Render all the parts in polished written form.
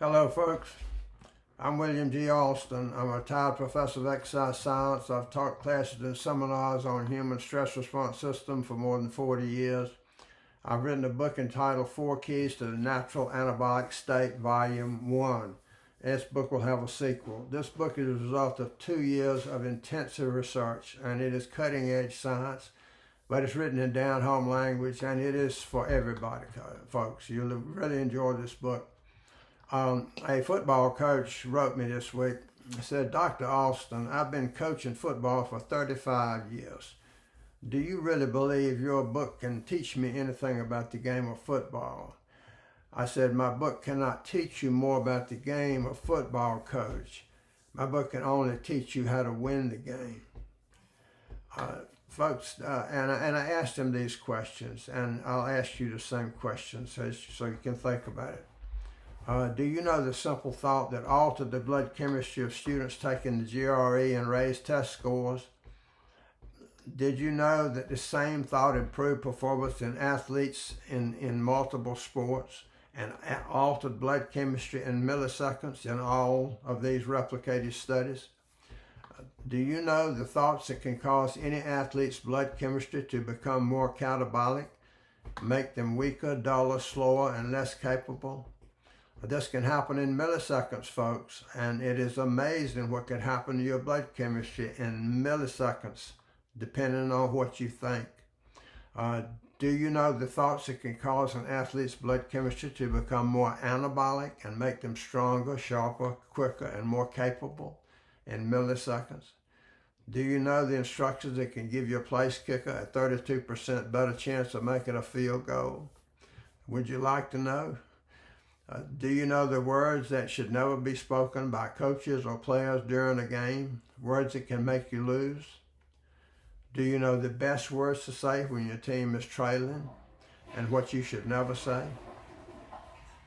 Hello folks, I'm William G. Alston. I'm a retired professor of exercise science. I've taught classes and seminars on human stress response system for more than 40 years. I've written a book entitled 4 Keys to the Natural Anabolic State, Volume 1. This book will have a sequel. This book is a result of 2 years of intensive research, and it is cutting-edge science, but it's written in down-home language, and it is for everybody, folks. You'll really enjoy this book. A football coach wrote me this week. He said, "Dr. Alston, I've been coaching football for 35 years. Do you really believe your book can teach me anything about the game of football?" I said, "My book cannot teach you more about the game of football, coach. My book can only teach you how to win the game." Folks, and I asked him these questions, and I'll ask you the same questions so you can think about it. Do you know the simple thought that altered the blood chemistry of students taking the GRE and raised test scores? Did you know that the same thought improved performance in athletes in multiple sports and altered blood chemistry in milliseconds in all of these replicated studies? Do you know the thoughts that can cause any athlete's blood chemistry to become more catabolic, make them weaker, duller, slower, and less capable? This can happen in milliseconds, folks, and it is amazing what can happen to your blood chemistry in milliseconds, depending on what you think. Do you know the thoughts that can cause an athlete's blood chemistry to become more anabolic and make them stronger, sharper, quicker, and more capable in milliseconds? Do you know the instructions that can give your place kicker a 32% better chance of making a field goal? Would you like to know? Do you know the words that should never be spoken by coaches or players during a game? Words that can make you lose? Do you know the best words to say when your team is trailing and what you should never say?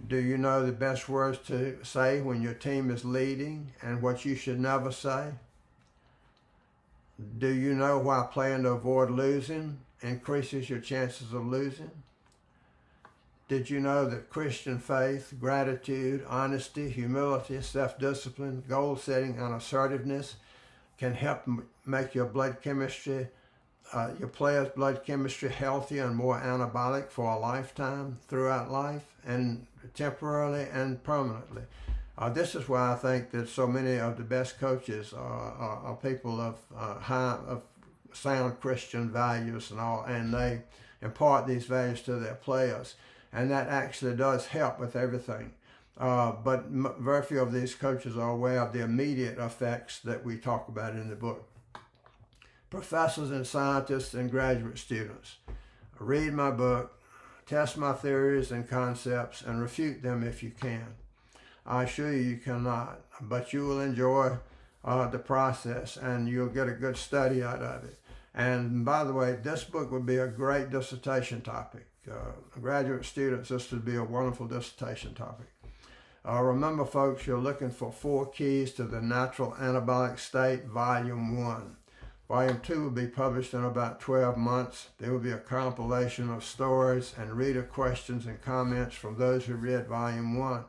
Do you know the best words to say when your team is leading and what you should never say? Do you know why playing to avoid losing increases your chances of losing? Did you know that Christian faith, gratitude, honesty, humility, self-discipline, goal setting, and assertiveness can help make your blood chemistry, your player's blood chemistry healthier and more anabolic for a lifetime, throughout life, and temporarily and permanently? This is why I think that so many of the best coaches are people of sound Christian values and all, and they impart these values to their players. And that actually does help with everything. But very few of these coaches are aware of the immediate effects that we talk about in the book. Professors and scientists and graduate students, read my book, test my theories and concepts, and refute them if you can. I assure you cannot, but you will enjoy the process and you'll get a good study out of it. And by the way, this book would be a great dissertation topic. Graduate students, this would be a wonderful dissertation topic. Remember, folks, you're looking for 4 Keys to the Natural Anabolic State, Volume 1. Volume 2 will be published in about 12 months. There will be a compilation of stories and reader questions and comments from those who read Volume 1.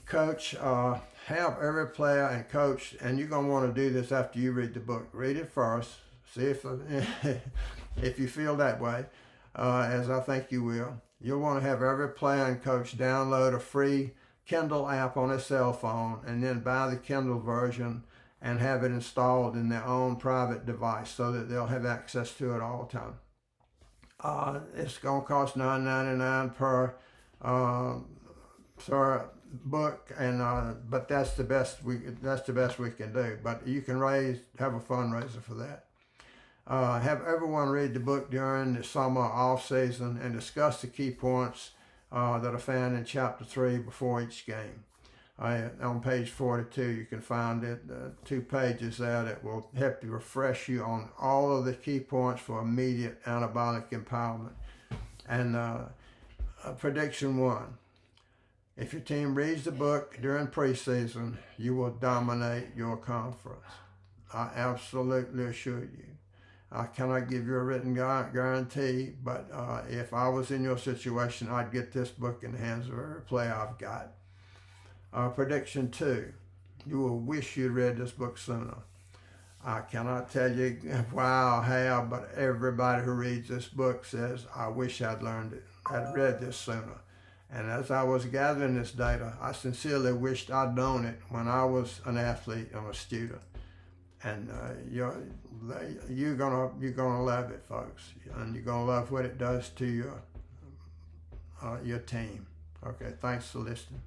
Coach, have every player and coach, and you're going to want to do this after you read the book. Read it first. See if you feel that way. As I think you will. You'll want to have every player and coach download a free Kindle app on a cell phone and then buy the Kindle version and have it installed in their own private device so that they'll have access to it all the time. It's going to cost $9.99 per book, and but that's the best we can do. But you can have a fundraiser for that. Have everyone read the book during the summer off season and discuss the key points that are found in chapter 3 before each game. On page 42, you can find it, 2 pages there that will help to refresh you on all of the key points for immediate anabolic empowerment. And prediction 1. If your team reads the book during preseason, you will dominate your conference. I absolutely assure you. I cannot give you a written guarantee, but if I was in your situation, I'd get this book in the hands of every player I've got. Prediction 2. You will wish you'd read this book sooner. I cannot tell you why I have, but everybody who reads this book says, I wish I'd learned it. I'd read this sooner. And as I was gathering this data, I sincerely wished I'd known it when I was an athlete and a student. And you're gonna love it, folks, and you're gonna love what it does to your team. Okay, thanks for listening.